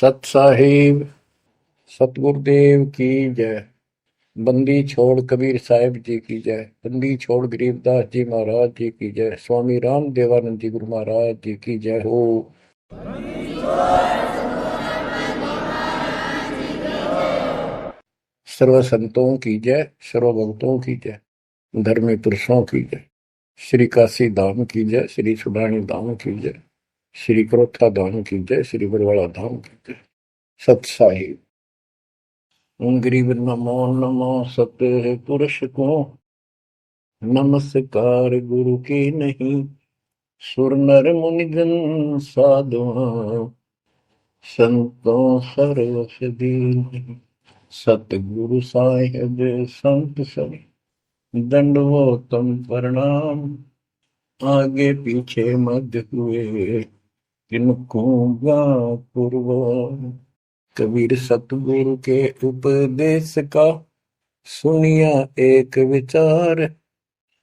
सत साहिब सतगुरुदेव की जय। बंदी छोड़ कबीर साहिब जी की जय। बंदी छोड़ गरीबदास जी महाराज जी की जय। स्वामी राम देवानंद जी गुरु महाराज जी की जय हो। सर्व संतों की जय, सर्व भक्तों की जय, धर्मी पुरुषों की जय। श्री काशी धाम की जय, श्री सुडानी धाम की जय, श्री क्रोथा धाम की जय, श्री बरवाड़ा धाम की जय। सत साहिब गरीब नमो नमो सत्य पुरुष को नमस्कार गुरु की नहीं। सुर नर मुनिजन साधुआ संतों सरस दीन। सतगुरु साहिब संत सब दंडवतम प्रणाम। आगे पीछे मध्य हुए किनको पूर्व। कबीर सतगुरु के उपदेश का सुनिया एक विचार।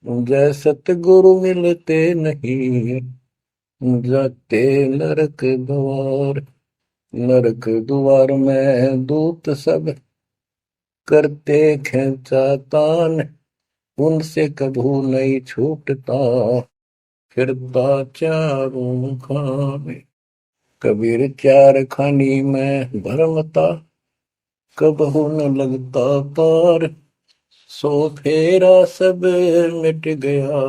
जय सतगुरु मिलते नहीं जाते नरक द्वार। नरक द्वार में दूत सब करते खेचा तान। उनसे कभू नहीं छूटता फिरता चारों खाने। कबीर चार खानी में भरमता कबहू न लगता पार। सो फेरा सब मिट गया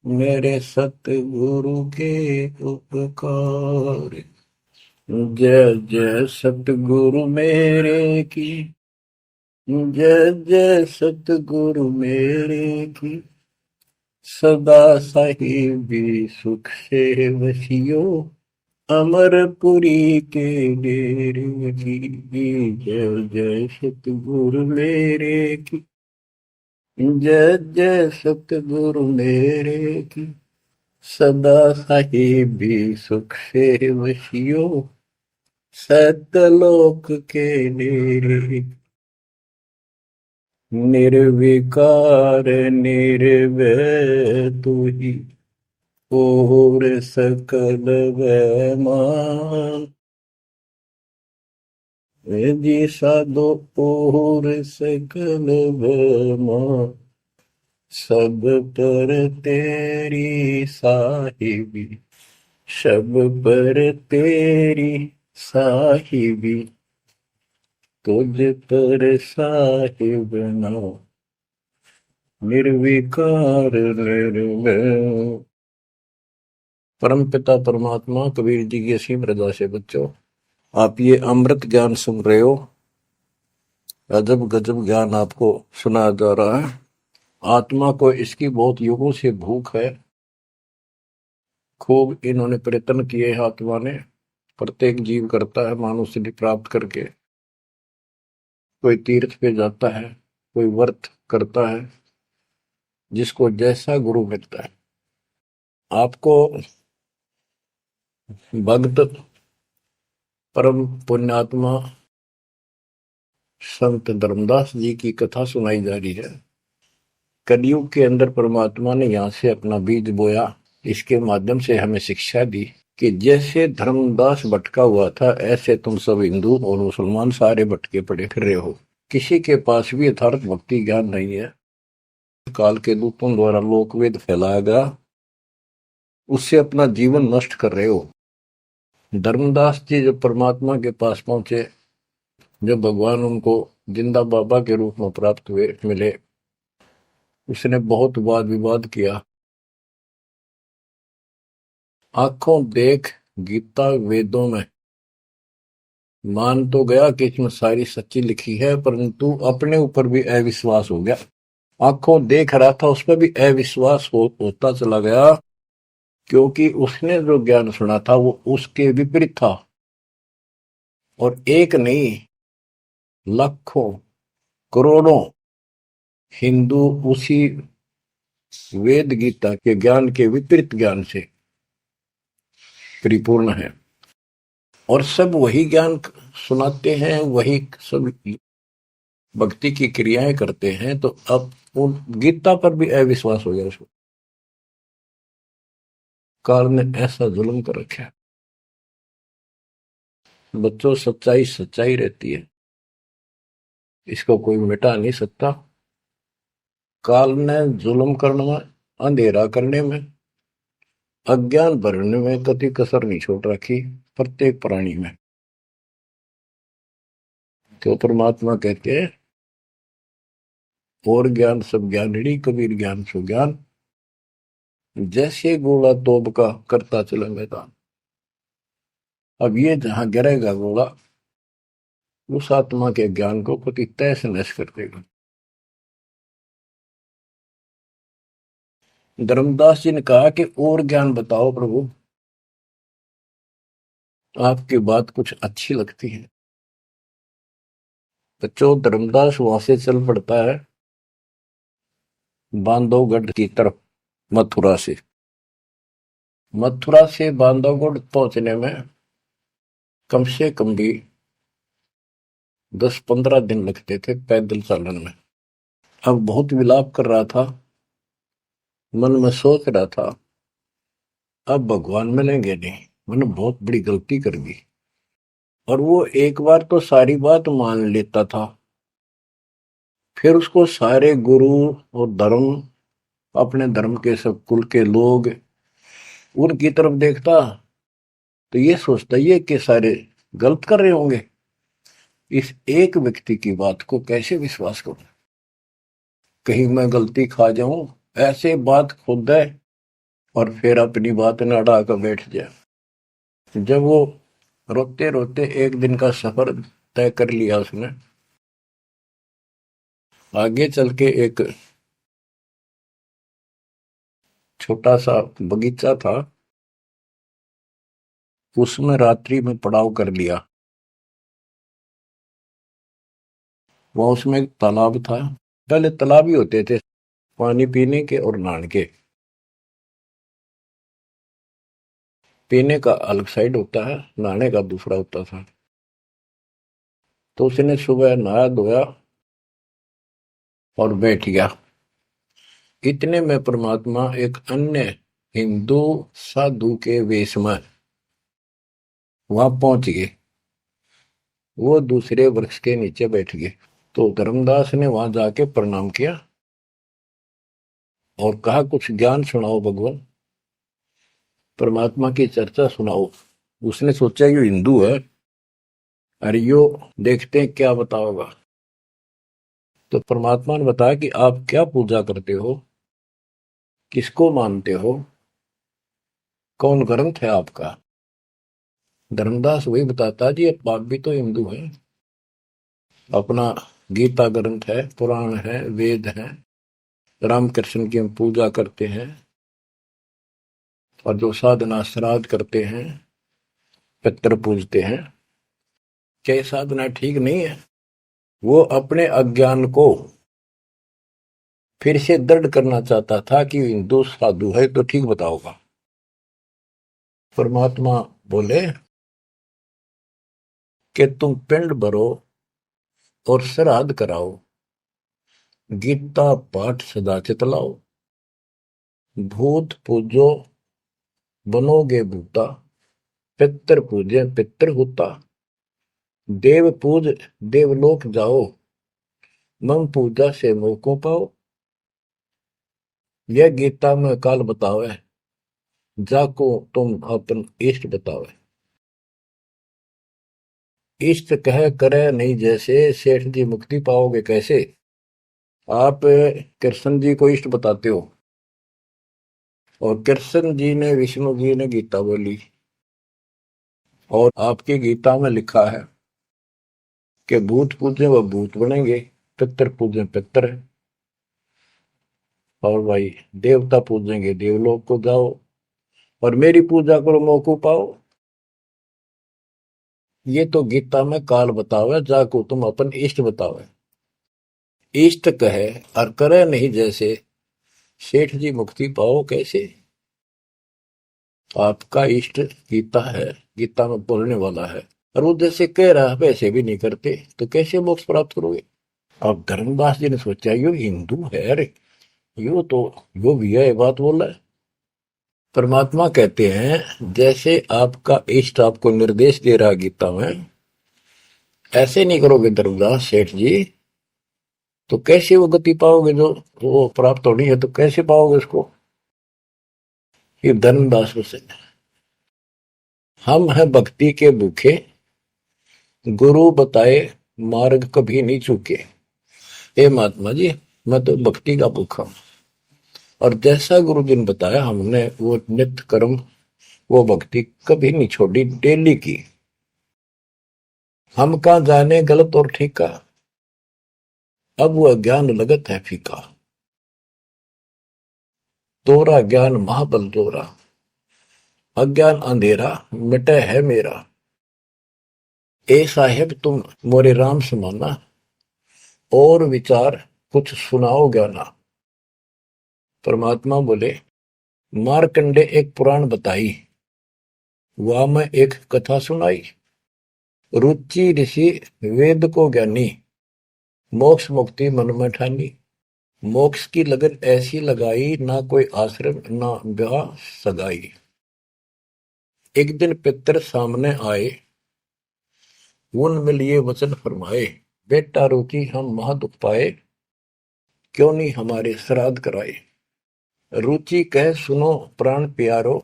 मेरे सतगुरु के उपकार। जय जय सतगुरु मेरे की जय जय सतगुरु मेरे की। सदा साहिबी सुख से वसियो अमरपुरी के डेरे की। जय जय सतगुरु मेरे की जय जय सतगुरु मेरे की। सदा साहिबी सुख से वसियो सतलोक के डेरे। निर्विकार निर्भय तू ही और सकल वैमान। जी साधो और सकल वैमान। सब पर तेरी साहिबी सब पर तेरी साहिबी। तुझ पर साहिब नाम निर्विकार निर्भय। परम पिता परमात्मा कबीर जी की असीम रजा से बच्चों आप ये अमृत ज्ञान सुन रहे हो। अजब गजब ज्ञान आपको सुनाया जा रहा है। आत्मा को इसकी बहुत युगों से भूख है। खूब इन्होंने प्रयत्न किए हैं आत्मा ने। प्रत्येक जीव करता है मानव सिद्धि प्राप्त करके। कोई तीर्थ पे जाता है, कोई व्रत करता है, जिसको जैसा गुरु मिलता है। आपको भक्त परम पुण्यात्मा संत धर्मदास जी की कथा सुनाई जा रही है। कलयुग के अंदर परमात्मा ने यहाँ से अपना बीज बोया। इसके माध्यम से हमें शिक्षा दी कि जैसे धर्मदास भटका हुआ था ऐसे तुम सब हिंदू और मुसलमान सारे भटके पड़े फिर रहे हो। किसी के पास भी यथार्थ भक्ति ज्ञान नहीं है। काल के दूतों द्वारा लोकवेद फैलाया गया, उससे अपना जीवन नष्ट कर रहे हो। धर्मदास जी जब परमात्मा के पास पहुंचे, जब भगवान उनको जिंदा बाबा के रूप में प्राप्त हुए मिले, उसने बहुत वाद विवाद किया। आंखों देख गीता वेदों में मान तो गया कि इसमें सारी सच्ची लिखी है, परंतु अपने ऊपर भी अविश्वास हो गया। आंखों देख रहा था उस पर भी अविश्वास होता चला गया, क्योंकि उसने जो ज्ञान सुना था वो उसके विपरीत था। और एक नहीं लाखों करोड़ों हिंदू उसी वेद गीता के ज्ञान के विपरीत ज्ञान से परिपूर्ण है। और सब वही ज्ञान सुनाते हैं, वही सब भक्ति की क्रियाएं करते हैं। तो अब उन गीता पर भी अविश्वास हो गया उसको। काल ने ऐसा जुल्म कर रखा है। बच्चों, सच्चाई सच्चाई रहती है, इसको कोई मिटा नहीं सकता। काल ने जुल्म करने में, अंधेरा करने में, अज्ञान भरने में कति कसर नहीं छोड़ रखी प्रत्येक प्राणी में। तो परमात्मा कहते हैं, और ज्ञान सब ज्ञानड़ी, कबीर ज्ञान सो ज्ञान, जैसे गोला तोब का करता चले मैदान। अब ये जहां गिरेगा गोला, उस आत्मा के ज्ञान को कति तहस नहस कर देगा। धर्मदास जी ने कहा कि और ज्ञान बताओ प्रभु, आपकी बात कुछ अच्छी लगती है। बच्चों, धर्मदास वहां से चल पड़ता है बांधवगढ़ की तरफ, मथुरा से। मथुरा से बांधवगढ़ पहुंचने में कम से कम भी 10-15 दिन लगते थे पैदल चालन में। अब बहुत विलाप कर रहा था, मन में सोच रहा था, अब भगवान मिलेंगे नहीं, मैंने बहुत बड़ी गलती कर दी। और वो एक बार तो सारी बात मान लेता था, फिर उसको सारे गुरु और धर्म, अपने धर्म के सब कुल के लोग, उनकी तरफ देखता तो ये सोचता ये कि सारे गलत कर रहे होंगे, इस एक व्यक्ति की बात को कैसे विश्वास करूं, कहीं मैं गलती खा जाऊं, ऐसे बात खुद है और फिर अपनी बात न अड़ा कर बैठ जाए। जब वो रोते रोते एक दिन का सफर तय कर लिया उसने, आगे चल के एक छोटा सा बगीचा था, उसमें रात्रि में पड़ाव कर लिया। वहां उसमें एक तालाब था, पहले तालाब ही होते थे पानी पीने के और नहाने के। पीने का अलग साइड होता है, नहाने का दूसरा होता था। तो उसने सुबह नहाया धोया और बैठ गया। इतने में परमात्मा एक अन्य हिंदू साधु के वेश में वहां पहुंच गए। वो दूसरे वृक्ष के नीचे बैठ गए। तो धर्मदास ने वहां जाके प्रणाम किया और कहा, कुछ ज्ञान सुनाओ भगवान, परमात्मा की चर्चा सुनाओ। उसने सोचा ये हिंदू है, अरे यो देखते हैं क्या बताओगा। तो परमात्मा ने बताया कि आप क्या पूजा करते हो, किसको मानते हो, कौन ग्रंथ है आपका। धर्मदास वही बताता, जी आप भी तो हिंदू हैं, अपना गीता ग्रंथ है, पुराण है, वेद है, रामकृष्ण की हम पूजा करते हैं, और जो साधना श्राद्ध करते हैं, पितर पूजते हैं, क्या ये साधना ठीक नहीं है। वो अपने अज्ञान को फिर से दृढ़ करना चाहता था कि हिंदू साधु है तो ठीक बताओगा। परमात्मा बोले कि तुम पिंड भरो और श्राद्ध कराओ, गीता पाठ सदा चितलाओ, भूत पूजो बनोगे भूता, पितर पूजे पितर होता, देव पूज देवलोक जाओ, मम पूजा से मोह को पाओ। यह गीता में काल बतावे, जाको तुम अपन इष्ट बतावे। इष्ट कह करे नहीं जैसे, सेठ जी मुक्ति पाओगे कैसे। आप कृष्ण जी को इष्ट बताते हो, और कृष्ण जी ने, विष्णु जी ने गीता बोली, और आपकी गीता में लिखा है कि भूत पूजे वह भूत बनेंगे, पितर पूजे पितर, और भाई देवता पूजेंगे देवलोक को जाओ, और मेरी पूजा करो मौको पाओ। ये तो गीता में काल बतावे, जाको तुम अपन इष्ट बतावे। इष्ट कहे और करे नहीं जैसे, सेठ जी मुक्ति पाओ कैसे। आपका इष्ट गीता है, गीता में बोलने वाला है, और वो जैसे कह रहा है वैसे भी नहीं करते, तो कैसे मोक्ष प्राप्त करोगे। अब धर्मदास जी ने सोचा यो हिंदू है, अरे यो तो यो भी है बात बोल रहा है। परमात्मा कहते हैं जैसे आपका इष्ट आपको निर्देश दे रहा गीता में, ऐसे नहीं करोगे धर्मदास सेठ जी तो कैसे वो गति पाओगे, जो वो प्राप्त होनी है तो कैसे पाओगे उसको। ये धर्मदास से हम हैं भक्ति के भूखे, गुरु बताए मार्ग कभी नहीं चूके। हे महात्मा जी, मैं तो भक्ति का भूखा हूं, और जैसा गुरु जी ने बताया हमने वो नित्य कर्म, वो भक्ति कभी नहीं छोड़ी, डेली की। हम कहां जाने गलत और ठीक का, अब वह ज्ञान लगत है फीका। तोरा ज्ञान महाबल तोरा, अज्ञान अंधेरा मिटे है मेरा। ए साहेब तुम मोरे राम समाना, और विचार कुछ सुनाओ ज्ञाना। परमात्मा बोले मारकंडे एक पुराण बताई, वह मैं एक कथा सुनाई। रुचि ऋषि वेद को ज्ञानी, मोक्ष मुक्ति मन में ठानी। मोक्ष की लगन ऐसी लगाई, ना कोई आश्रम ना ब्याह सगाई। एक दिन पितर सामने आए, उन लिए वचन फरमाए। बेटा रुचि हम महादुख पाए, क्यों नहीं हमारे श्राद्ध कराए। रुचि कह सुनो प्राण प्यारो,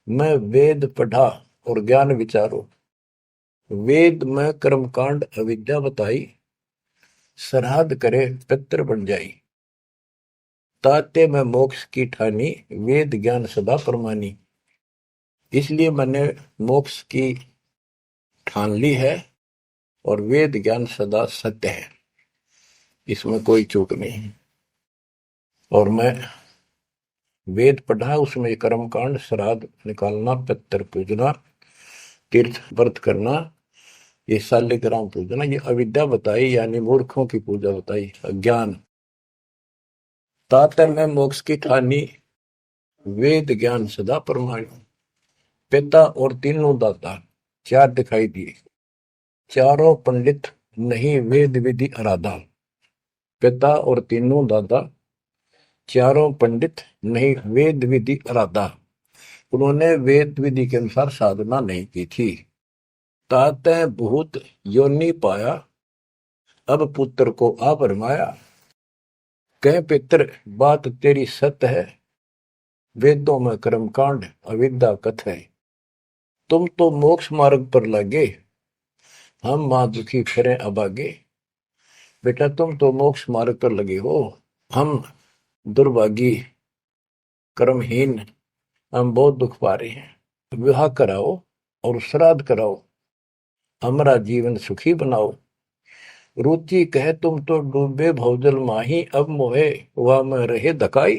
मैं वेद पढ़ा और ज्ञान विचारो। वेद में कर्मकांड अविद्या बताई, श्राद्ध करे पितर बन जाई। ताते में मोक्ष की ठानी, वेद ज्ञान सदा परमानी। इसलिए मैंने मोक्ष की ठान ली है, और वेद ज्ञान सदा सत्य है, इसमें कोई चूक नहीं। और मैं वेद पढ़ा, उसमें कर्मकांड, श्राद्ध निकालना, पितर पूजना, तीर्थ व्रत करना, ये शालिग्राम पूजना, ये अविद्या बताई, यानी मूर्खों की पूजा बताई, अज्ञान। ताते में मोक्ष की ठानी, वेद ज्ञान सदा परमाणु। पिता और तीनों दाता, चार दिखाई दिए। चारों पंडित नहीं वेद विधि आराधा। पिता और तीनों दादा, चारों पंडित नहीं वेद विधि आराधा। उन्होंने वेद विधि के अनुसार साधना नहीं की थी। ताते भूत योनि पाया, अब पुत्र को आ भरमाया। कह पितर बात तेरी सत्य है, वेदों में कर्मकांड अविद्या कथ है। तुम तो मोक्ष मार्ग पर लगे, हम मां दुखी फिरे अभागे। बेटा तुम तो मोक्ष मार्ग पर लगे हो, हम दुर्भागी कर्महीन, हम बहुत दुख पा रहे हैं। विवाह कराओ और श्राद्ध कराओ, हमारा जीवन सुखी बनाओ। रुचि कहे तुम तो डूबे भवजल माही, अब मोहे वह में रहे धकाई।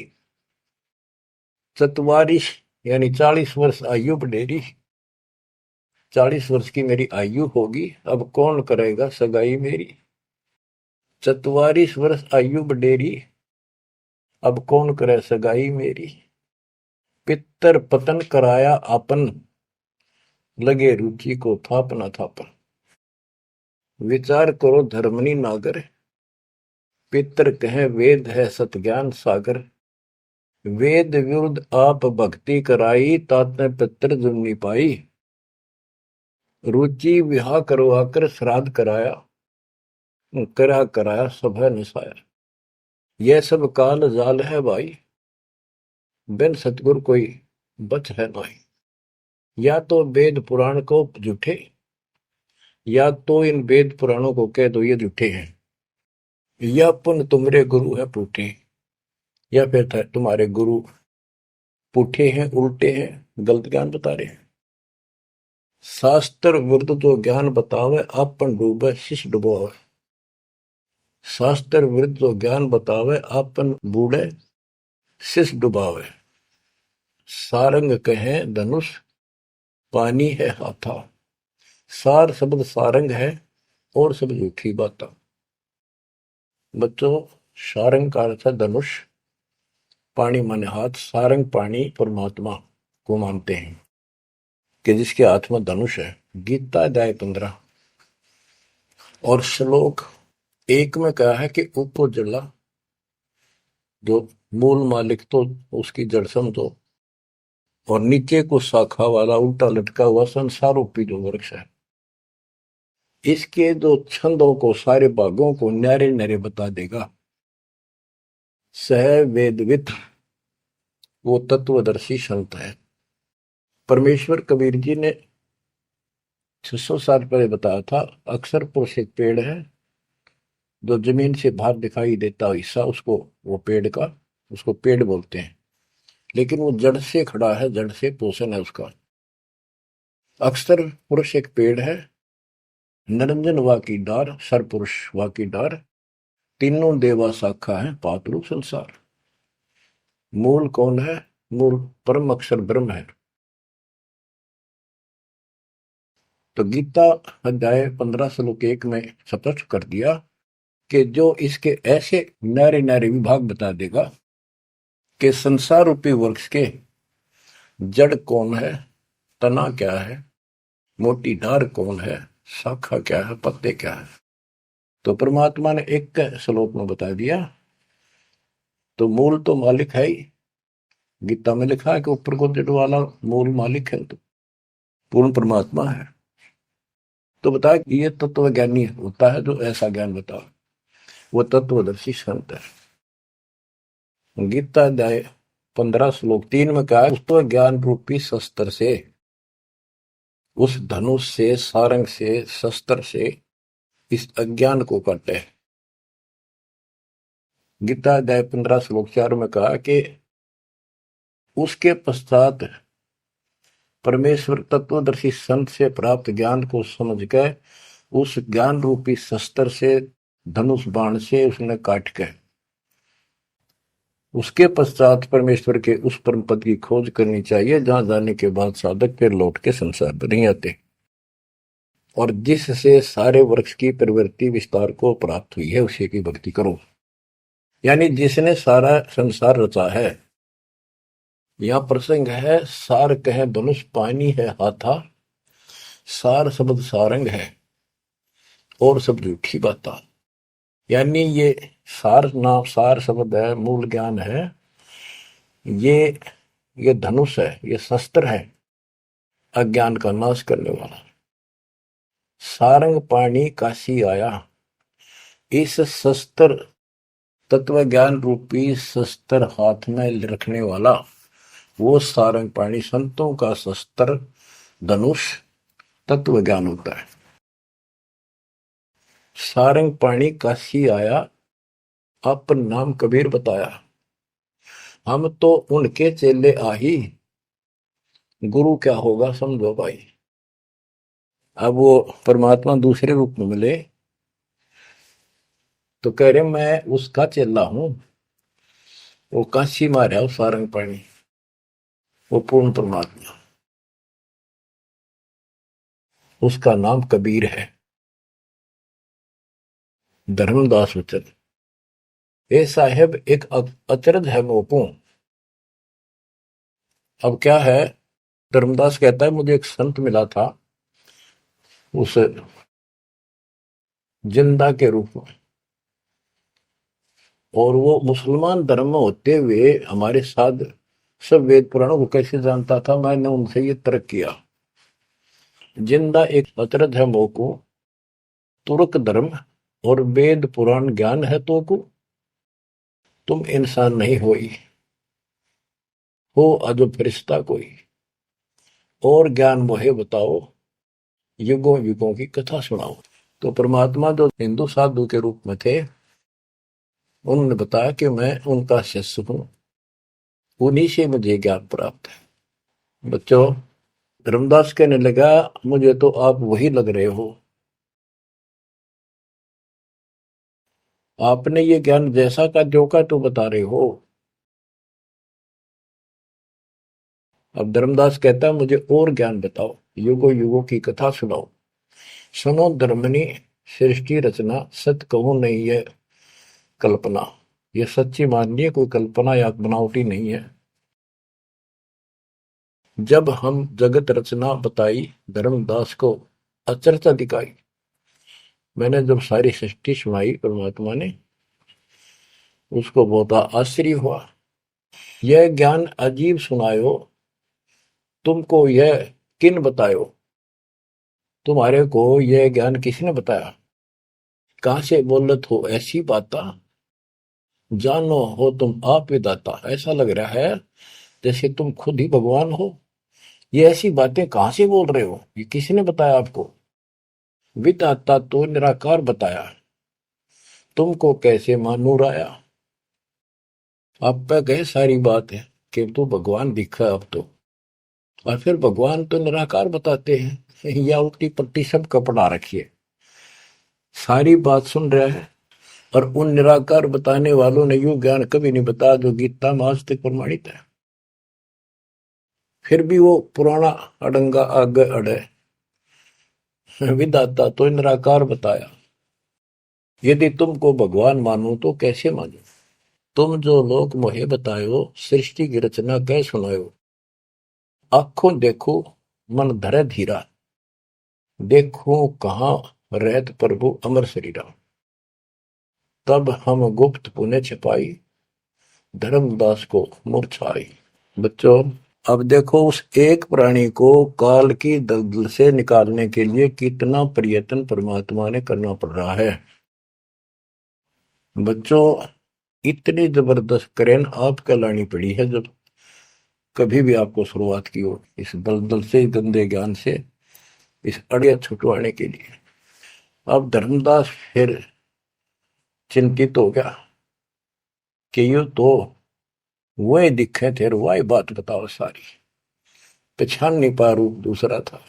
44 यानी 40 वर्ष आयु बढ़ेरी, 40 वर्ष की मेरी आयु होगी, अब कौन करेगा सगाई मेरी। 44 वर्ष आयु बढ़ेरी, अब कौन करे सगाई मेरी। पितर पतन कराया आपन, लगे रुचि को थापना थापन। विचार करो धर्मनी नागर, पितर कहे वेद है सत ज्ञान सागर। वेद विरुद्ध आप भक्ति कराई, ताते पितर जुर्नी पाई। रुचि विवाह करवाकर श्राद्ध कराया, कराया सब है निसाया। यह सब काल जाल है भाई, बिन सतगुर कोई बच है नहीं। या तो वेद पुराण को झूठे, या तो इन वेद पुराणों को कह दो ये झूठे हैं, या पुन तुम्हारे गुरु है पूठे, या फिर तुम्हारे गुरु पूठे हैं, उल्टे हैं, गलत ज्ञान बता रहे हैं। शास्त्र विरुद्ध जो ज्ञान बतावे, आपन डूबे शिष्य डुबोवे। शास्त्र विरुद्ध जो ज्ञान बतावे, आपन बूढ़े शिष्य डुबावे। सारंग कहे धनुष, पानी है हाथा। सार शब्द सारंग है, और सब झूठी बात। बच्चों, सारंग का अर्थ है धनुष, पानी माने हाथ। सारंग पानी परमात्मा को मानते हैं कि जिसके हाथ में धनुष है। गीता अध्याय 15 और श्लोक 1 में कहा है कि उपो जला, जो मूल मालिक तो उसकी जड़ समझो, और नीचे को शाखा वाला उल्टा लटका हुआ संसार रूपी जो वृक्ष है, इसके जो छंदों को, सारे भागों को न्यारे न्यारे बता देगा। सह वेदवित वो तत्वदर्शी संत है। परमेश्वर कबीर जी ने 600 साल पहले बताया था, अक्सर पुरुष एक पेड़ है, जो जमीन से बाहर दिखाई देता हिस्सा उसको, वो पेड़ का, उसको पेड़ बोलते हैं, लेकिन वो जड़ से खड़ा है, जड़ से पोषण है उसका। अक्सर पुरुष एक पेड़ है, निरंजन वा की डार, सरपुरुष वा की डार, तीनों देवा शाखा है, पातलू संसार। मूल कौन है? मूल परम अक्षर ब्रह्म है। तो गीता अध्याय 15 श्लोक 1 में स्पष्ट कर दिया कि जो इसके ऐसे न्यारे न्यारे विभाग बता देगा कि संसार रूपी वृक्ष के जड़ कौन है, तना क्या है, मोटी डार कौन है, शाखा क्या है, पत्ते क्या है, तो परमात्मा ने एक श्लोक में बता दिया। तो मूल तो मालिक है ही, गीता में लिखा है कि ऊपर को जड़ वाला मूल मालिक है, तो पूर्ण परमात्मा है। तो बता ये तत्व ज्ञानी होता है जो ऐसा ज्ञान बता, वो तत्वदर्शी संत है। गीता अध्याय 15 श्लोक 3 में कहा, उस तो ज्ञान रूपी शस्त्र से, उस धनुष से, सारंग से, शस्त्र से इस अज्ञान को काटे। गीता अध्याय 15 श्लोक 4 में कहा कि उसके पश्चात परमेश्वर तत्वदर्शी संत से प्राप्त ज्ञान को समझ कर उस ज्ञान रूपी शस्त्र से, धनुष बाण से उसने काट के, उसके पश्चात परमेश्वर के उस परम पद की खोज करनी चाहिए, जहां जाने के बाद साधक फिर लौट के संसार पर नहीं आते, और जिससे सारे वृक्ष की प्रवृत्ति विस्तार को प्राप्त हुई है उसी की भक्ति करो। यानी जिसने सारा संसार रचा है। यह प्रसंग है, सार कह धनुष पानी है हाथा, सार शब्द सारंग है और सब झूठी बाता। यानी ये सार नाम, सार शब्द है, मूल ज्ञान है, ये धनुष है, ये शस्त्र है अज्ञान का नाश करने वाला। सारंग पाणी काशी आया, इस शस्त्र तत्व ज्ञान रूपी शस्त्र हाथ में रखने वाला वो सारंग पाणी, संतों का शस्त्र धनुष तत्व ज्ञान होता है। सारंग पाणी काशी आया, अपन नाम कबीर बताया, हम तो उनके चेले आही, गुरु क्या होगा समझो भाई। अब वो परमात्मा दूसरे रूप में मिले तो कह रहे मैं उसका चेला हूं, वो काशी मारा वो सारंग पाणी, वो पूर्ण परमात्मा, उसका नाम कबीर है। धर्मदास वचन, ए साहेब एक अचरज है मोपू। अब क्या है, धर्मदास कहता है मुझे एक संत मिला था उस जिंदा के रूप में, और वो मुसलमान धर्म में होते हुए हमारे साथ सब वेद पुराणों को कैसे जानता था, मैंने उनसे ये तर्क किया। जिंदा एक अचरज है मोको, तुर्क धर्म और वेद पुराण ज्ञान है तो को, तुम इंसान नहीं हो अजब फरिश्ता कोई, और ज्ञान मोहे बताओ, युगों युगों की कथा सुनाओ। तो परमात्मा जो हिंदू साधु के रूप में थे, उन्होंने बताया कि मैं उनका शिष्य हूं, उन्हीं से मुझे ज्ञान प्राप्त है। बच्चों, धर्मदास कहने लगा मुझे तो आप वही लग रहे हो, आपने ये ज्ञान जैसा का जो का तो बता रहे हो। अब धर्मदास कहता है मुझे और ज्ञान बताओ, युगों युगों की कथा सुनाओ। सुनो धर्मनी सृष्टि रचना, सत्य कहो नहीं है कल्पना, ये सच्ची मानिए, कोई कल्पना या बनावटी नहीं है। जब हम जगत रचना बताई, धर्मदास को अचरता दिखाई। मैंने जब सारी सृष्टि सुनाई परमात्मा ने, उसको बहुत आश्चर्य हुआ। यह ज्ञान अजीब सुनायो, तुमको यह किन बतायो, तुम्हारे को यह ज्ञान किसने बताया, कहां से बोलत हो ऐसी बाता, जानो हो तुम आप विदाता। ऐसा लग रहा है जैसे तुम खुद ही भगवान हो, ये ऐसी बातें कहां से बोल रहे हो, ये किसने बताया आपको। विदाता तो निराकार बताया, तुमको कैसे मानूर आया। आप पे कहे सारी बात है कि तू भगवान दिखा अब तो, और फिर भगवान तो निराकार बताते हैं, या उल्टी पट्टी सब कपड़ा रखिए। सारी बात सुन रहा है, और उन निराकार बताने वालों ने यूं ज्ञान कभी नहीं बताया जो गीता में आज तक प्रमाणित है। फिर भी वो पुराना अडंगा आगे अड़े, विदाता तो निराकार बताया, यदि तुमको भगवान मानो तो कैसे मानो। तुम जो लोग मोहे बतायो, सृष्टि की रचना कह सुनायो। आंखों देखो मन धरे धीरा, देखो कहाँ रहत प्रभु अमर शरीरा। तब हम गुप्त पुण्य छिपाई, धर्मदास को मूर्छाई। बच्चों, अब देखो उस एक प्राणी को काल की दलदल से निकालने के लिए कितना प्रयत्न परमात्मा ने करना पड़ रहा है। बच्चों, इतनी जबरदस्त करेन आपको लानी पड़ी है जब कभी भी आपको शुरुआत की हो, इस दलदल से, गंदे ज्ञान से, इस अड़िया छुटवाने के लिए। अब धर्मदास फिर चिंतित हो गया कि यू तो वही दिखे थे, वही बात बताओ सारी, पहचान नहीं पा, रूप दूसरा था।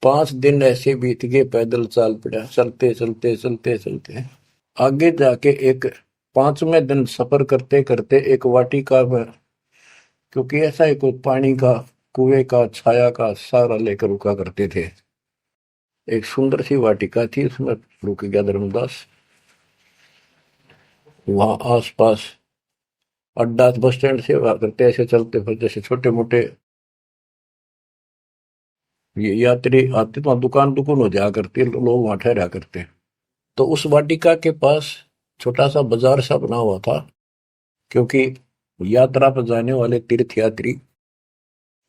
5 दिन ऐसे बीत गए, पैदल चाल पड़ा, चलते चलते चलते चलते आगे जाके एक 5वें दिन सफर करते करते एक वाटिका में, क्योंकि ऐसा ही कोई पानी का, कुएं का, छाया का सहारा लेकर रुका करते थे, एक सुंदर सी वाटिका थी, उसमें रुक गया धर्मदास। वहां आसपास अड्डा, बस स्टैंड से करते ऐसे चलते फिर जैसे छोटे मोटे ये यात्री आते तो वहां दुकान दुकान हो जाया करते, लोग वहां ठहरा करते। तो उस वाटिका के पास छोटा सा बाजार सा बना हुआ था, क्योंकि यात्रा पर जाने वाले तीर्थ यात्री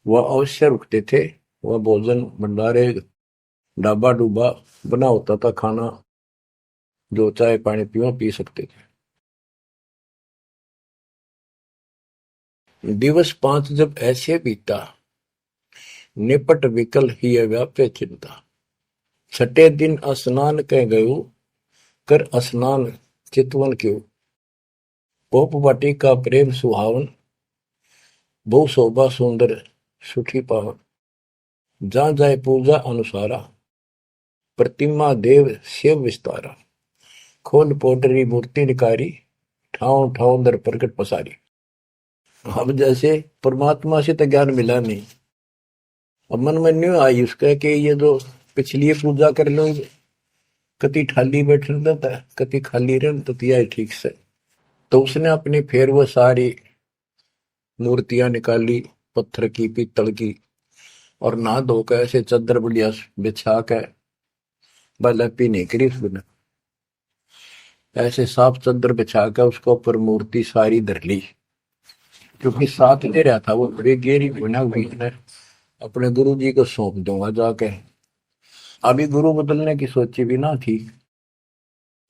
वह अवश्य रुकते थे। वह भोजन भंडारे, ढाबा डूबा बना होता था, खाना जो चाय पानी पीवा पी सकते थे। दिवस 5 जब ऐसे बीता, निपट विकल ही व्यापे चिंता। 6ठे दिन स्नान कह गयो, कर स्नान चितवन क्यों। पोप वाटिका प्रेम सुहावन, बहु शोभा सुंदर सुठी पावन। जहाँ जाए पूजा अनुसारा, प्रतिमा देव शिव विस्तारा। खोल पोटरी मूर्ति निकारी, ठाव ठाव दर प्रकट पसारी। अब जैसे परमात्मा से तो ज्ञान मिला नहीं, अब मन में न्यू आई उसका कि ये जो पिछली पूजा कर लो, कति खाली बैठ रहता है, कति खाली रह ठीक से। तो उसने अपनी फिर वो सारी मूर्तियां निकाली, पत्थर की, पीतल की, और नहा धोकर ऐसे चादर बढ़िया बिछा के बलपी नहीं करी उसने, ऐसे साफ चादर बिछा के उसके ऊपर मूर्ति सारी धर ली, क्योंकि साथ दे रहा था वो बड़ी गहरी गुना हुई ने अपने गुरु जी को सौंप दूंगा जाके। अभी गुरु बदलने की सोची भी ना थी,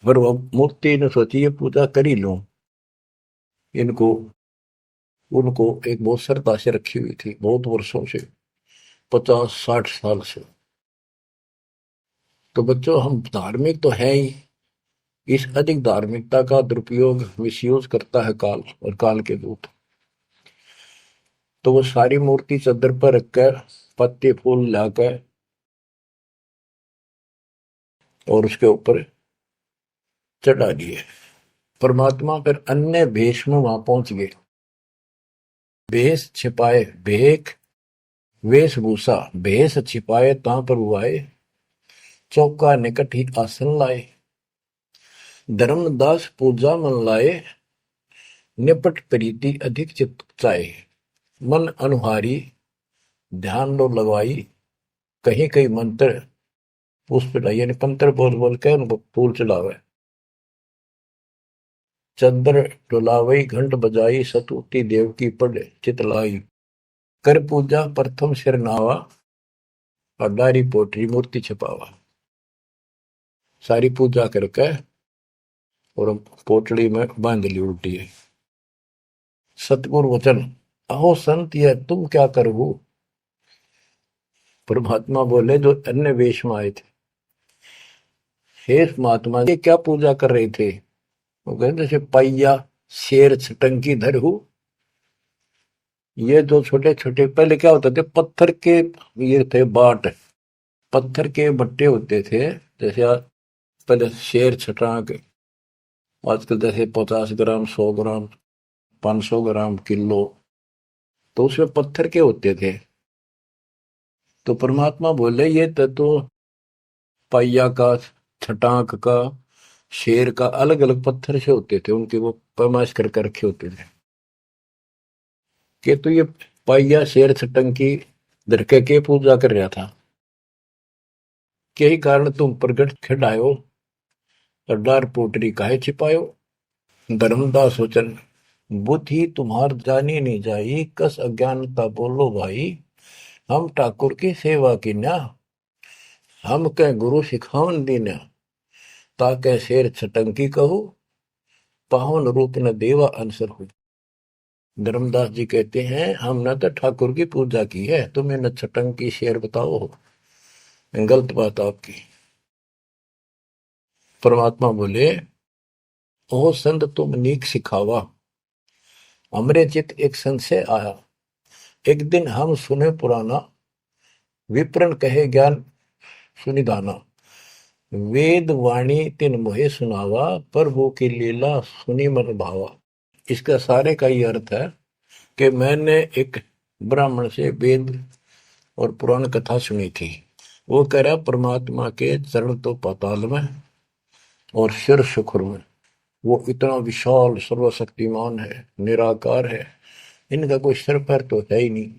पर वो मूर्ति ने सोची ये पूजा कर ही लूं, इनको उनको एक बहुत श्रद्धा से रखी हुई थी बहुत वर्षों से, 50-60 साल से। तो बच्चों, हम धार्मिक तो है ही, इस अधिक धार्मिकता का दुरुपयोग, मिसयूज करता है काल और काल के दूत। तो वो सारी मूर्ति चादर पर रखकर पत्ते फूल लाकर और उसके ऊपर चढ़ा दिए। परमात्मा फिर अन्य भेष में वहां पहुंच गए, भेष छिपाए भेख, वेशभूषा भेष छिपाए ता प्रभु आए, चौका निकट ही आसन लाए। धर्मदास पूजा मन लाए, निपट प्रीति अधिक चित चाहे। मन अनुहारी ध्यान लो लगवाई, कहीं कहीं मंत्र पुष्प यानी मंत्र बोल बोल के उनको फूल चढ़ावे। चंद्र डुलावई घंट बजाई, सतुति देव की पढ़ चितलाई। कर पूजा प्रथम सिर नावा, और डारी पोटरी मूर्ति छपावा। सारी पूजा करके और पोटली में बांध ली उल्टी है। सतगुरु वचन, अहो संत ये तुम क्या करो। परमात्मा बोले जो अन्य वेश में आए थे, हे महात्मा ये क्या पूजा कर रहे थे। वो कहते जैसे पैया शेर छटंकी धर हूं। ये जो छोटे छोटे पहले क्या होते थे, पत्थर के ये थे बाट, पत्थर के बट्टे होते थे। जैसे पहले शेर छटांक, आजकल जैसे 50 ग्राम 100 ग्राम 500 ग्राम किलो, तो उसमें पत्थर के होते थे। तो परमात्मा बोले ये तो पैया का, छटांक का, शेर का अलग अलग पत्थर से होते थे, उनके वो पैमाइश करके रखे होते थे कि तो ये पैया शेर छटंकी धरके के पूजा कर रहा था। यही कारण तुम प्रगट खिड़ायो, और डार पोटरी काहे छिपायो। धर्मदास वचन, बुद्धि तुम्हार जानी नहीं जाई, कस अज्ञानता बोलो भाई। हम ठाकुर की सेवा की ना, हम कह गुरु सिखावन दीना, ताके शेर छटंकी कहू, पावन रूप न देवा अंसर हो। धर्मदास जी कहते हैं हमने तो ठाकुर की पूजा की है, तुम्हें न छटंकी शेर बताओ, गलत बात आपकी। परमात्मा बोले, ओ संत तुम नीक सिखावा, हमरे चित एक संशय आया। एक दिन हम सुने पुराना, विप्रन कहे ज्ञान सुनिधाना। वेद वाणी तिन मोहे सुनावा, प्रभु की लीला सुनी मन भावा। इसका सारे का ये अर्थ है कि मैंने एक ब्राह्मण से वेद और पुराण कथा सुनी थी। वो कह रहा परमात्मा के चरण तो पाताल में और सिर शुक्र में, वो इतना विशाल सर्वशक्तिमान है, निराकार है, इनका कोई सिर पैर तो है ही नहीं,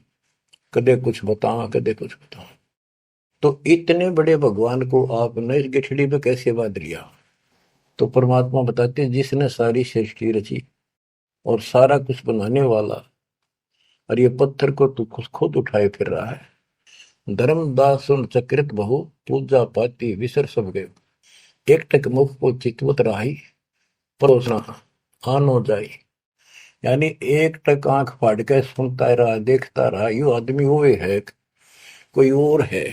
कदे कुछ बता कदे कुछ बता। तो इतने बड़े भगवान को आपने इस गठड़ी में कैसे बांध लिया। तो परमात्मा बताते हैं जिसने सारी सृष्टि रची और सारा कुछ बनाने वाला, और ये पत्थर को तू खुद उठाए फिर रहा है। धर्मदास सुन चक्रित बहु, पूजा पाती विसर सब गए। एक टक मुख को चितवत राही, परोसना आनो जाई। यानी एक टक आंख फाड़ के सुनता रहा, देखता रहा, यू आदमी हुए है कोई और है।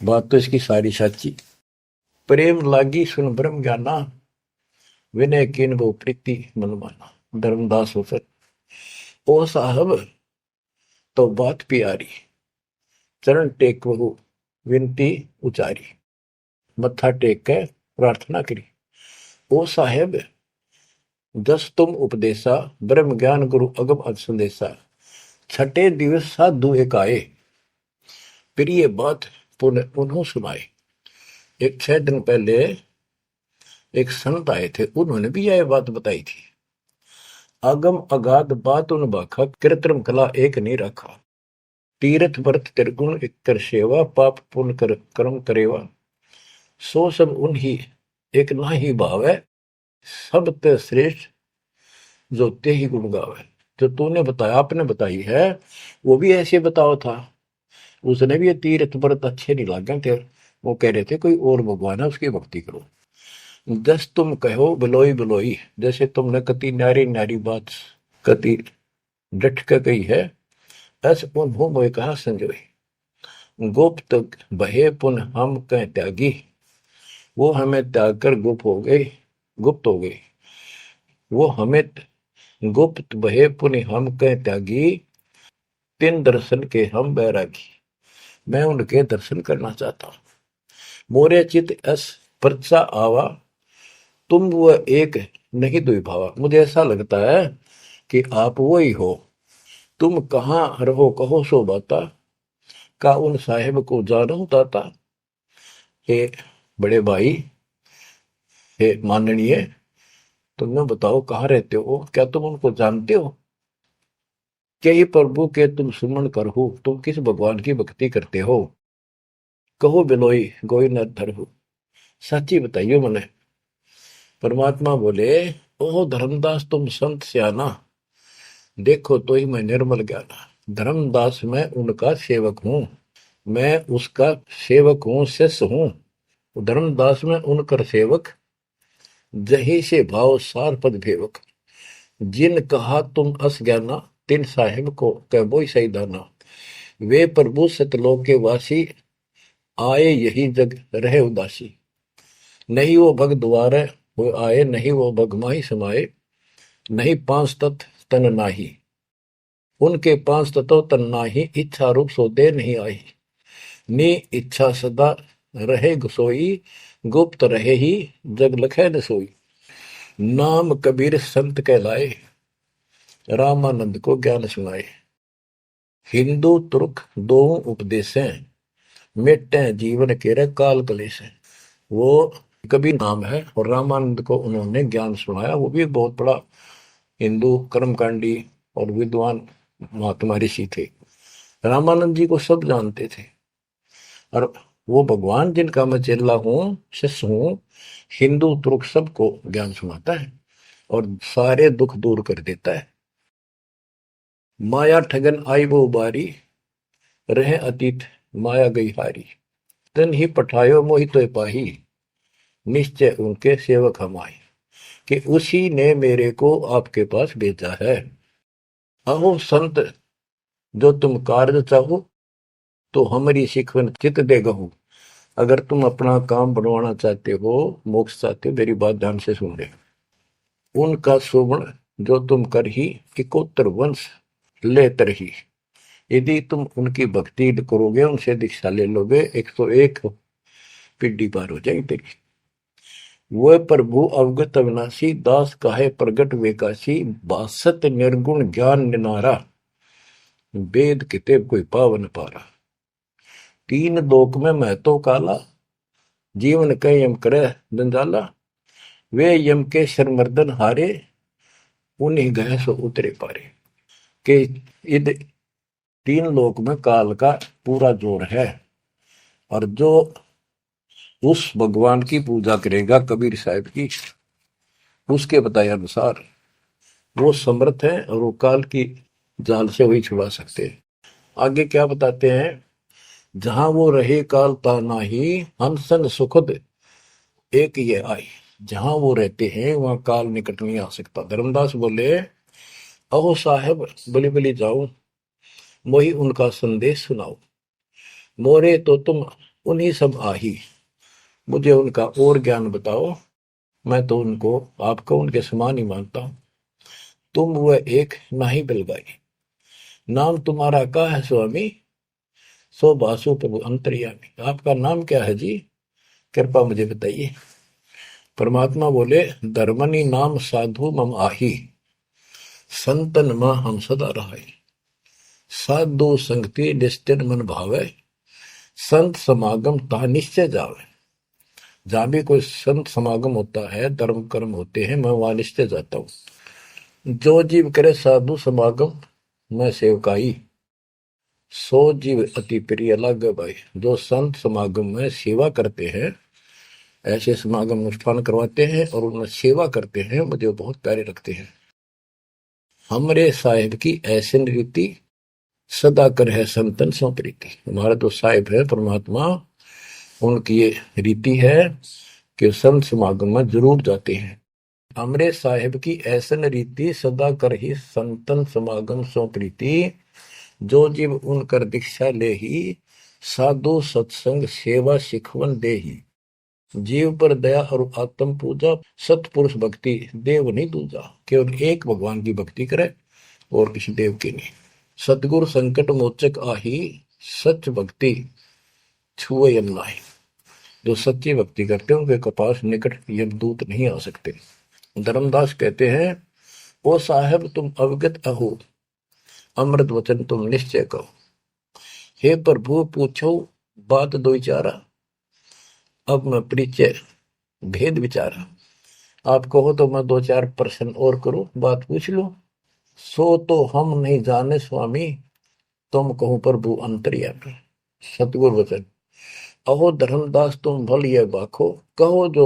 बात तो इसकी सारी सच्ची। प्रेम लागी सुन ब्रह्म ज्ञाना, विनय किन वो प्रीति मन माना। धर्मदास होकर ओ साहब तो बात प्यारी, चरण टेक बहु विनती उचारी। मत्था टेक के प्रार्थना करी। ओ साहेब दस तुम उपदेशा, ब्रह्म ज्ञान गुरु अगम अज संदेशा। छठे दिवस साधु एक आए, प्रिय बात पुनः सुनाए। एक 6 दिन पहले एक संत आए थे, उन्होंने भी यह बात बताई थी। अगम अगाध बात उन बाखा, कृत्रिम कला एक नहीं रखा। तीर्थ व्रत त्रिगुण एक कर सेवा, पाप पुण्य कर कर्म करेवा। सो सब उन्हीं एक ना ही भाव है, सब ते श्रेष्ठ जो ते ही गुण गावे। जो तूने बताया, आपने बताई है, वो भी ऐसे बताओ था। उसने भी ये तीर्थ व्रत अच्छे नहीं लगे थे, वो कह रहे थे कोई और भगवान है उसकी भक्ति करो। जस तुम कहो बिलोई बिलोई, जैसे तुमने कति न्यारी न्यारी बात कति डट के कही है, ऐसे पुन हो मोए कहा संजोई। गुप्त बहे पुन हम कह त्यागी, वो हमें त्याग कर गुप्त हो गई, गुप्त हो गई। वो हमें गुप्त बहे पुन हम कह त्यागी, तिन दर्शन के हम बैरागी। मैं उनके दर्शन करना चाहता हूं। मोरे चित अस परचा आवा, तुम वो एक नहीं दुई भावा। मुझे ऐसा लगता है कि आप वो ही हो। तुम कहाँ रहो कहो सो बाता, का उन साहेब को जानो दाता। हे बड़े भाई, हे माननीय, तुम्हें बताओ कहाँ रहते हो, क्या तुम उनको जानते हो। क्या ही प्रभु के तुम सुमन करहु, तुम किस भगवान की भक्ति करते हो। कहो बिलोई गोई न धरहु, सच्ची बताइयो मने। परमात्मा बोले, ओ धर्मदास तुम संत सियाना, देखो तो ही मैं निर्मल ज्ञाना। धर्मदास मैं उनका सेवक हूँ, मैं उसका सेवक हूँ, शिष्य हूँ। धर्मदास में उनकर सेवक, जही से भाव सार पद भेवक। जिन कहा तुम अस ज्ञाना, तिन साहिब को कह बोई सही दाना। वे प्रभु सतलोक के वासी, आए यही जग रहे उदासी। नहीं वो भग द्वारे हो आए, नहीं वो भग माही समाये। नहीं पांच तत्व तन नाही, उनके पांच तत्व तन नाही। इच्छा रूप सो दे नहीं आई, नी इच्छा सदा रहे सोई। गुप्त रहे ही जग लखे न सोई। नाम कबीर संत कहलाए, रामानंद को ज्ञान सुनाए। हिंदू तुर्क दो उपदेशें, मिटे जीवन के रे काल कलेश। वो कबीर नाम है और रामानंद को उन्होंने ज्ञान सुनाया। वो भी बहुत बड़ा हिंदू कर्मकांडी और विद्वान महात्मा ऋषि थे। रामानंद जी को सब जानते थे और वो भगवान जिनका मैं चेला हूँ, शिष्य हूँ, हिंदू तुर्क सबको ज्ञान सुनाता है और सारे दुख दूर कर देता है। माया ठगन आई वो बारी, रहे अतीत माया गई हारी। तन ही पठायो मोहि तो पाही, निश्चय उनके सेवक हम आए। कि उसी ने मेरे को आपके पास भेजा है। अहो संत जो तुम कार्य चाहो, तो हमारी शिकवन चित दे गहू। अगर तुम अपना काम बनवाना चाहते हो, मोक्ष चाहते हो, मेरी बात ध्यान से सुन ले। उनका शोभन जो तुम कर ही, इकोत्तर वंश ले तरही। यदि तुम उनकी भक्ति करोगे, उनसे दीक्षा ले लोगे, 101 पीढ़ी पार हो जाएगी तेरी। वह प्रभु अवगत अविनाशी, दास काहे प्रगट वेकाशी। बासत निर्गुण ज्ञान निनारा, वेद किताब कोई पावन पारा। तीन लोक में मैं तो काला, जीवन कह यम करे जंजाला। वे यम के शर्मर्दन हारे, उन्हीं गए सो उतरे पारे। के इध तीन लोक में काल का पूरा जोर है और जो उस भगवान की पूजा करेगा कबीर साहब की, उसके बताए अनुसार वो समर्थ है और वो काल की जाल से वही छुड़ा सकते हैं। आगे क्या बताते हैं, जहां वो रहे काल ता नाही, हंसन सुखद एक ये आई। जहां वो रहते हैं वहां काल निकट नहीं आ सकता। धर्मदास बोले, अहो साहेब बलि बलि जाओ, मोही उनका संदेश सुनाओ। मोरे तो तुम उन्हीं सब आही, मुझे उनका और ज्ञान बताओ। मैं तो उनको आपको उनके समान ही मानता हूं। तुम वह एक नाही बिलगाई, नाम तुम्हारा क्या है स्वामी। सो बासु प्रभु अंतर्यामी। आपका नाम क्या है जी, कृपा मुझे बताइए। परमात्मा बोले, धर्मनी नाम साधु मम आही, संतन मां हम सदा रहाई। साधु संगति निश्चित मन भावे, संत समागम ता निश्चय जावे। जहां भी कोई संत समागम होता है, धर्म कर्म होते हैं, मैं वहां निश्चय जाता हूं। जो जीव करे साधु समागम मैं सेवकाई, सो जीव अति प्रिय लागे भाई। जो संत समागम में सेवा करते हैं, ऐसे समागम अनुष्ठान करवाते हैं और उनमें सेवा करते हैं, मुझे बहुत प्यारे लगते हैं। हमरे साहिब की ऐसी रीति, सदा कर है संतन सो प्रीति। हमारा तो साहिब है परमात्मा, उनकी ये रीति है कि संत समागम में जरूर जाते हैं। हमरे साहिब की ऐसन रीति, सदा कर ही संतन समागम सो प्रीति। जो जीव उनकर दीक्षा ले ही, साधु सत्संग सेवा सिखवन दे ही। जीव पर दया और आत्म पूजा, सतपुरुष भक्ति देव नहीं दूजा। केवल एक भगवान की भक्ति करे और किसी देव की नहीं। सतगुरु संकट मोचक आही, सच भक्ति छुए नाही। जो सच्ची भक्ति करते हैं उनके कपास निकट यमदूत नहीं आ सकते। धर्मदास कहते हैं, ओ साहेब तुम अवगत अहो, अमृत वचन तुम निश्चय कहो। हे प्रभु पूछो बात दो चारा, अब मैं परिचय भेद विचारा। आप कहो तो मैं दो चार प्रश्न और करूं, बात पूछ लो। सो तो हम नहीं जाने स्वामी, तुम कहो प्रभु अंतर्यामी। सतगुरु वचन, अहो धर्मदास तुम भल ये बाखो, कहो जो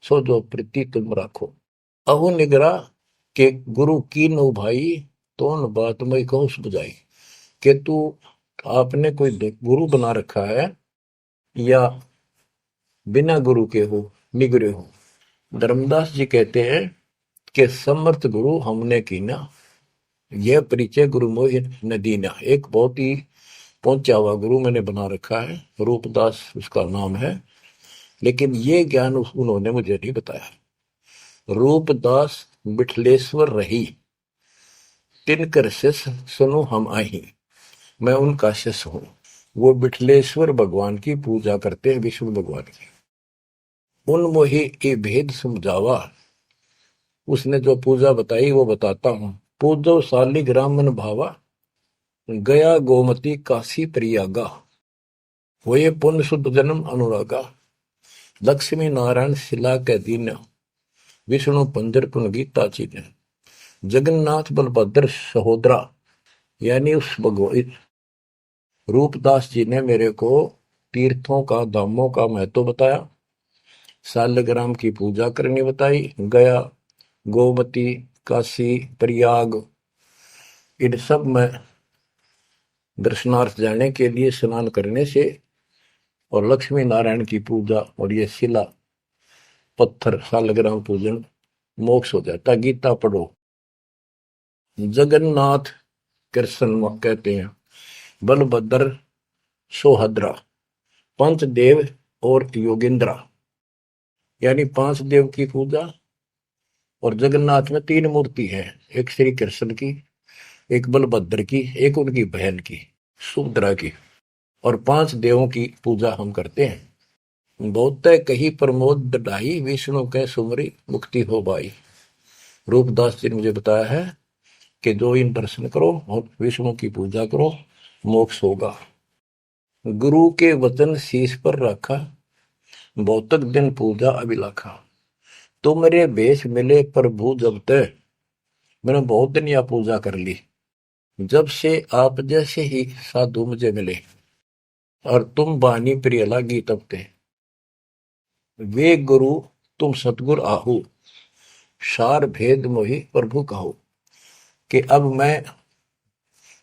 सो जो प्रीति तुम राखो। अहो निगरा के गुरु की नो भाई, तो न बात मैं कहो बुझाई। कि तू आपने कोई गुरु बना रखा है या बिना गुरु के हो, निगरे हो। धर्मदास जी कहते हैं कि समर्थ गुरु हमने कीना, यह परिचय गुरु मोहि न दीना। एक बहुत ही पहुंचा हुआ गुरु मैंने बना रखा है, रूपदास उसका नाम है, लेकिन ये ज्ञान उन्होंने मुझे नहीं बताया। रूपदास बिठलेश्वर रही, तिनकर शिष्य सुनो हम आही। मैं उनका शिष्य हूं। वो बिठलेश्वर भगवान की पूजा करते हैं, विष्णु भगवान की। उन मोहि ये भेद समझावा, उसने जो पूजा बताई वो बताता हूं। पूजो शालिग्राम मन भावा, गया गोमती काशी प्रयागा। होए पुण्य शुद्ध जन्म अनुरागा, लक्ष्मी नारायण शिला के दीन, विष्णु पंजर पुन गीता चीन। जगन्नाथ बलभद्र सहोदरा, यानी उस भगवान रूपदास जी ने मेरे को तीर्थों का, धामों का महत्व बताया, शालिग्राम की पूजा करनी बताई, गया, गोमती, काशी, प्रयाग, इन सब में दर्शनार्थ जाने के लिए स्नान करने से, और लक्ष्मी नारायण की पूजा और ये शिला पत्थर शालिग्राम पूजन मोक्ष हो जाता। गीता पढ़ो। जगन्नाथ कृष्ण कहते हैं, बलभद्र सोहद्रा, पंच देव और योगेंद्रा, यानी 5 देव की पूजा। और जगन्नाथ में 3 मूर्ति है, एक श्री कृष्ण की, एक बलभद्र की, एक उनकी बहन की सुभद्रा की, और 5 देवों की पूजा हम करते हैं। बहुत कही प्रमोद दढ़ाई, विष्णु के सुमरी मुक्ति हो बाई। रूपदास जी ने मुझे बताया है कि जो इन दर्शन करो और विष्णु की पूजा करो, मोक्ष होगा। गुरु के वचन शीश पर रखा, बहुतक दिन पूजा अभिलाखा। तो मेरे बेश मिले प्रभु जब तक, मैंने बहुत दिन यह पूजा कर ली, जब से आप जैसे ही साधु मुझे मिले, और तुम बानी प्रिय लागी तब ते। वे गुरु तुम सतगुर आहू, सार भेद मोहि प्रभु कहो। कि अब मैं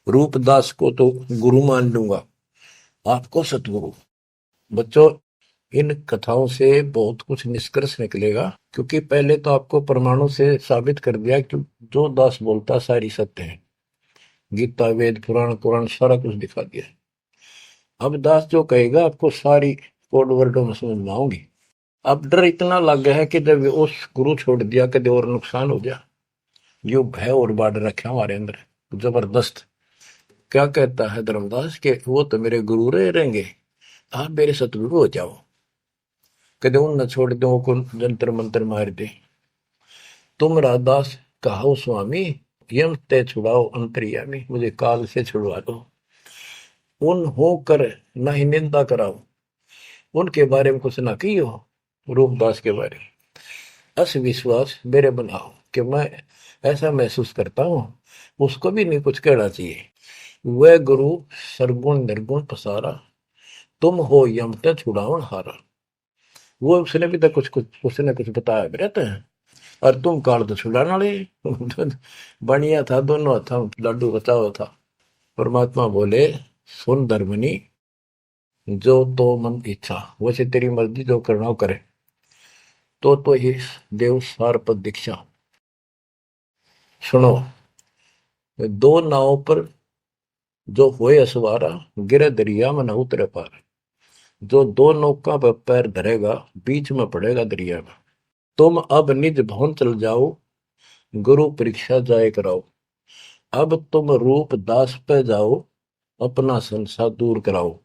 रूपदास को तो गुरु मान लूंगा, आपको सतगुरु। बच्चों, इन कथाओं से बहुत कुछ निष्कर्ष निकलेगा, क्योंकि पहले तो आपको प्रमाणों से साबित कर दिया कि जो दास बोलता सारी सत्य है। गीता, वेद, पुराण, कुरान सारा कुछ दिखा दिया। अब दास जो कहेगा आपको सारी कोड वर्डों में समझ में आऊंगी। अब डर इतना लग गया है कि जब उस गुरु छोड़ दिया कभी और नुकसान हो गया, यो भय और बाढ़ रखा हमारे अंदर जबरदस्त। क्या कहता है धर्मदास के वो तो मेरे गुरु रहेंगे, आप मेरे सतगुरु हो जाओ, कदे उन न छोड़ दो को जंतर मंत्र मार दे। तुम राधास कहो स्वामी, यम ते छुड़ाओ अंतर्यामी, मुझे काल से छुड़वा दो। उन हो कर न ही निंदा कराओ, उनके बारे में कुछ ना कहियो, रूपदास के बारे में असविश्वास मेरे बनाओ, कि मैं ऐसा महसूस करता हूं, उसको भी नहीं कुछ कहना चाहिए। वह गुरु सरगुण निर्गुण पसारा, तुम हो यम ते छुड़ावन हारा। वो उसने भी तो कुछ उसने कुछ बताया रहते हैं, और तुम काल तो छुड़ाने वाले। बढ़िया था, दोनों था, लड्डू बचाओ था। परमात्मा बोले, सुन धर्मनी, जो तो मन इच्छा, वैसे तेरी मर्जी जो करना हो करे। तो ही देव सार पद दीक्षा। सुनो, 2 नावों पर जो होए असवारा, गिरे दरिया में न उतरे पार। जो 2 नौका पर पैर धरेगा, बीच में पड़ेगा दरिया में। तुम अब निज भवन चल जाओ, गुरु परीक्षा जाए कराओ। अब तुम रूप दास पे जाओ, अपना संसार दूर कराओ।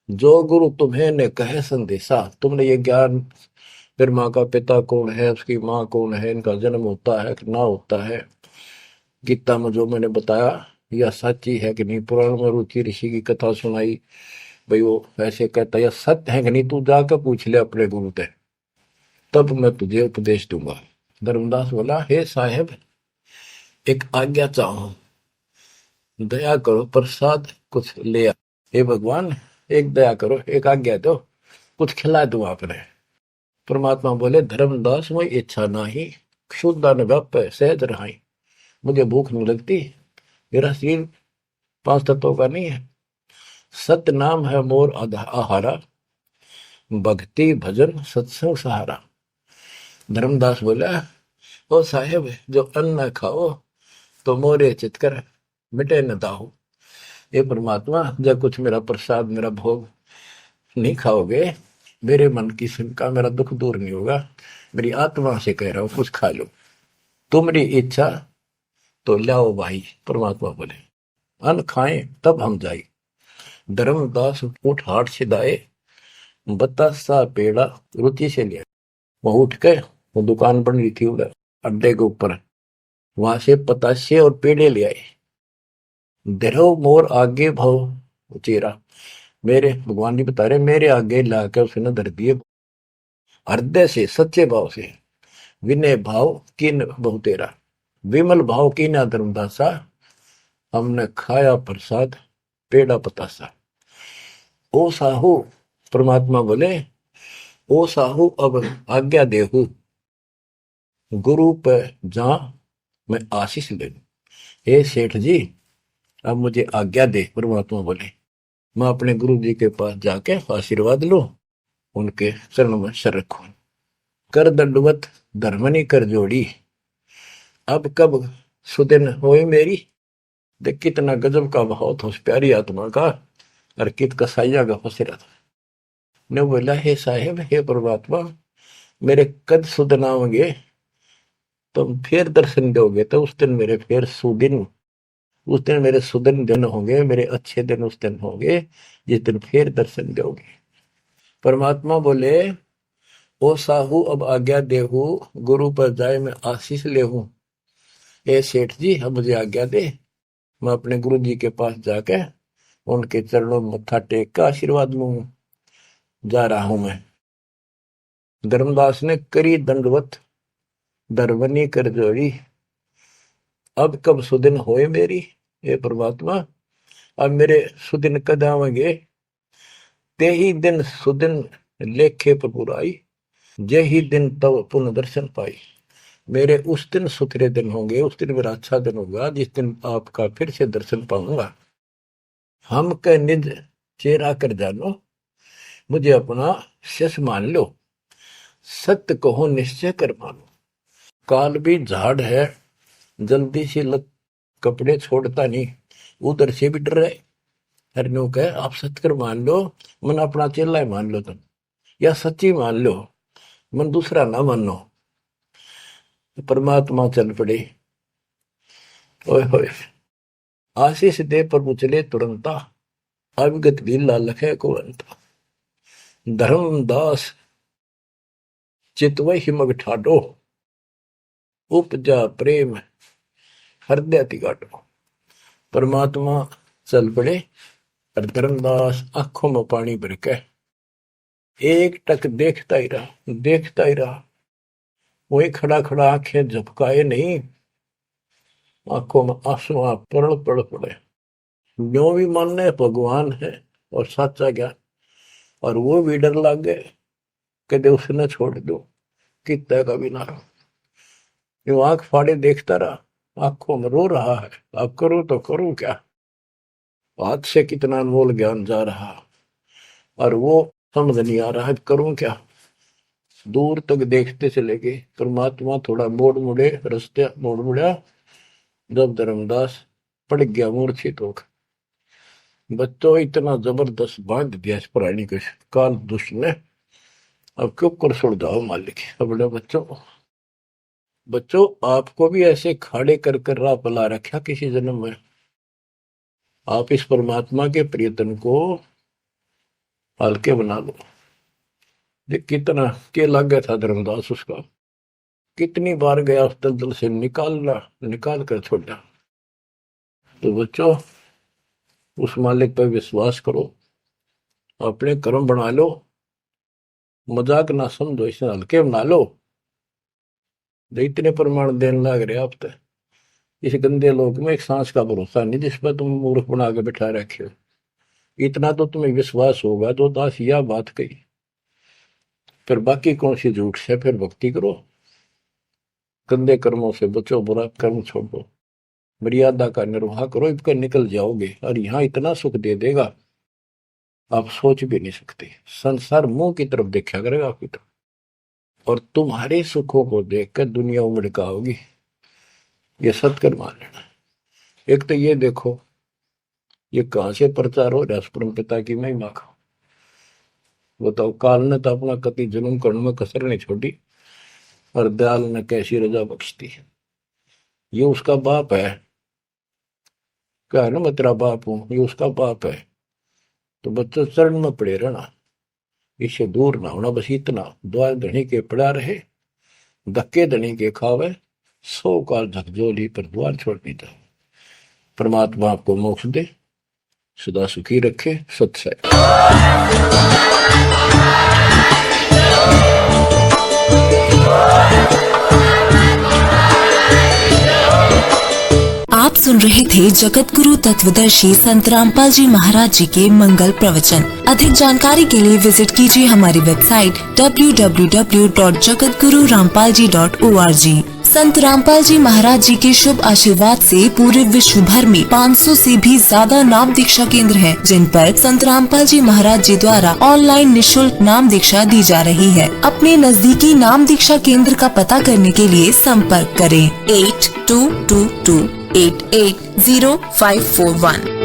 जो गुरु तुम्हें ने कहे संदेशा, तुमने ये ज्ञान, फिर माँ का पिता कौन है, उसकी माँ कौन है, इनका जन्म होता है कि ना होता है, गीता में जो मैंने बताया यह सच्ची है कि नहीं, पुराण में रुचि ऋषि की कथा सुनाई, भाई वो ऐसे कहता यह सत्य है कि नहीं, तू जाकर पूछ ले अपने गुरु से, तब मैं तुझे उपदेश दूंगा। धर्मदास बोला, हे साहेब, एक आज्ञा चाहूं, दया करो, प्रसाद कुछ ले आ। हे भगवान, एक दया करो, एक आज्ञा दो, कुछ खिला दूं आपने। परमात्मा बोले, धर्मदास मोई इच्छा नाही, क्षुद्र व्याप सहज रहाई। मुझे भूख नहीं लगती, मेरा शरीर 5 तत्वों का नहीं है। सत नाम है मोर आहारा, भक्ति भजन सत्संग सहारा। धर्मदास बोला, ओ साहेब जो अन्न खाओ तो मोरे चितकर मिटे न दाहो। ये परमात्मा जब कुछ मेरा प्रसाद मेरा भोग नहीं खाओगे, मेरे मन की शंका मेरा दुख दूर नहीं होगा। मेरी आत्मा से कह रहा हूं कुछ खा लो, तुम्हारी इच्छा तो लाओ भाई। परमात्मा बोले अन्न खाएं तब हम जाए। धर्मदास उठ हाट से दाए, बतासा पेड़ा रुचि से लिया। वहां उठ के वो दुकान बन रही थी उधर अड्डे के ऊपर, वहां से पतासे और पेड़े ले आए। धरो मोर आगे भाव चेरा, मेरे भगवान जी बता रहे मेरे आगे लाकर उसने धर दिए हृदय से सच्चे भाव से। विनय भाव किन बहु तेरा, विमल भाव की ना धर्मदासा, हमने खाया प्रसाद पेड़ा पतासा। ओ साहू, परमात्मा बोले ओ साहू अब आज्ञा देहू, गुरु पर जा मैं आशीष ले लूं। हे सेठ जी अब मुझे आज्ञा दे। परमात्मा बोले मैं अपने गुरु जी के पास जाके आशीर्वाद लूं, उनके चरणों में सर रखूं। कर दंडवत धर्मनी कर जोड़ी, अब कब सुदिन होई मेरी। देख कितना गजब का भाव था उस प्यारी आत्मा का, और कित कसाइया का फसेरा था। ने बोला हे साहेब हे परमात्मा मेरे कद सुदिन आओगे, तुम फिर दर्शन दोगे तो उस दिन मेरे फिर सुदिन, उस दिन मेरे सुदिन दिन होंगे, मेरे अच्छे दिन उस दिन होंगे जिस दिन फिर दर्शन दोगे। परमात्मा बोले ओ साहू अब आज्ञा देहू, गुरु पर जाए मैं आशीष लेहूं। ए सेठ जी अब मुझे आज्ञा दे, मैं अपने गुरु जी के पास जाके उनके चरणों में मत्था टेक कर आशीर्वाद लूं। जा रहा हूं मैं। धर्मदास ने करी दंडवत दरबनी कर जोड़ी, अब कब सुदिन होए मेरी। हे परमात्मा अब मेरे सुदिन कद आवेंगे, ते ही दिन सुदिन लेखे पर बुराई, जे ही दिन तब पुनः दर्शन पाई। मेरे उस दिन सुथरे दिन होंगे, उस दिन मेरा अच्छा दिन होगा जिस दिन आपका फिर से दर्शन पाऊंगा। हम कह निज चेहरा कर जानो, मुझे अपना शिष्य मान लो, सत्य कहो निश्चय कर मानो। काल भी झाड़ है जल्दी से लग कपड़े छोड़ता नहीं, उधर से भी डर रहे। हरनू कहे आप सत्य कर मान लो, मन अपना चेला मान लो तुम, या सच्ची मान लो, मन दूसरा ना मानो। परमात्मा चल पड़े। ओए होए आशीष दे प्रभु चले तुरंता, अविगत भी लालख है को अंता। धर्मदास चितवही मग ठाडो, उपजा प्रेम हृदय तिगाटो। परमात्मा चल पड़े और धर्मदास आंखों में पानी भर के एक टक देखता ही रहा, देखता ही रहा। वही खड़ा खड़ा आंखें झपकाए नहीं, आंखों में आंसू पड़ पड़ पड़े। जो भी मानने भगवान है और सच्चा ज्ञान, और वो भी डर लग गए कदे उसने छोड़ दो कितना का भी ना रहो। जो आंख फाड़े देखता रहा, आंखों में रो रहा है, अब करूं तो करूं क्या, हाथ से कितना अनमोल ज्ञान जा रहा और वो समझ नहीं आ रहा है करूं क्या। दूर तक देखते चले गए। परमात्मा थोड़ा मोड़ मुड़े, रास्ते मोड़ मुड़ा, जब धर्मदास पड़ गया मूर्छित होकर। बच्चों इतना जबरदस्त बांध दिया इस प्राणी के काल दुष्ट ने, अब क्यों कर छोड़ जाओ मालिक। अपने बच्चों आपको भी ऐसे खाड़े कर कर राह पला रखा किसी जन्म में। आप इस परमात्मा के प्रियतन को हल्के बना लो। कितना के लग गया था धर्मदास उसका, कितनी बार गया उस दलदल से निकाल कर छोड़ा। तो बच्चों उस मालिक पर विश्वास करो, अपने कर्म बना लो, मजाक ना समझो, इसे हल्के बना लो। इतने प्रमाण देने लग रहे आप तो इस गंदे लोक में एक सांस का भरोसा नहीं जिस पर तुम मूर्ख बना के बिठा रखे हो। इतना तो तुम्हें विश्वास होगा तो दास यह बात कही, फिर बाकी कौन सी झूठ से। फिर भक्ति करो, गंदे कर्मों से बचो, बुरा कर्म छोड़ो। मर्यादा का निर्वाह करो, इसका निकल जाओगे। और यहाँ इतना सुख दे देगा आप सोच भी नहीं सकते। संसार मुंह की तरफ देखा करेगा आपकी तरफ, और तुम्हारे सुखों को देखकर दुनिया उमड़ होगी। ये सत्कर मान लेना। एक तो ये देखो ये कहां से प्रचार हो रहा है परम पिता की महिमा का। बताओ, काल ने तो अपना कति जुल्म करने में कसर नहीं छोड़ी, और दयाल ने कैसी रजा बख्शती। ये उसका बाप है, क्या है ना, मैं तेरा बाप हूं, ये उसका बाप है। तो बच्चों चरण में पड़े रहना, इससे दूर ना होना। बस इतना, द्वार धनी के पड़ा रहे, धक्के धनी के खावे, 100 काल झकझोली पर द्वार छोड़नी था। परमात्मा आपको मोक्ष दे, सदा सुखी रखे। सत्सय। आप सुन रहे थे जगत गुरु तत्वदर्शी संत रामपाल जी महाराज जी के मंगल प्रवचन। अधिक जानकारी के लिए विजिट कीजिए हमारी वेबसाइट www.jagatgururampalji.org। संत रामपाल जी महाराज जी के शुभ आशीर्वाद से पूरे विश्व भर में 500 से भी ज्यादा नाम दीक्षा केंद्र हैं, जिन पर संत रामपाल जी महाराज जी द्वारा ऑनलाइन निशुल्क नाम दीक्षा दी जा रही है। अपने नजदीकी नाम दीक्षा केंद्र का पता करने के लिए संपर्क करें 8222880541।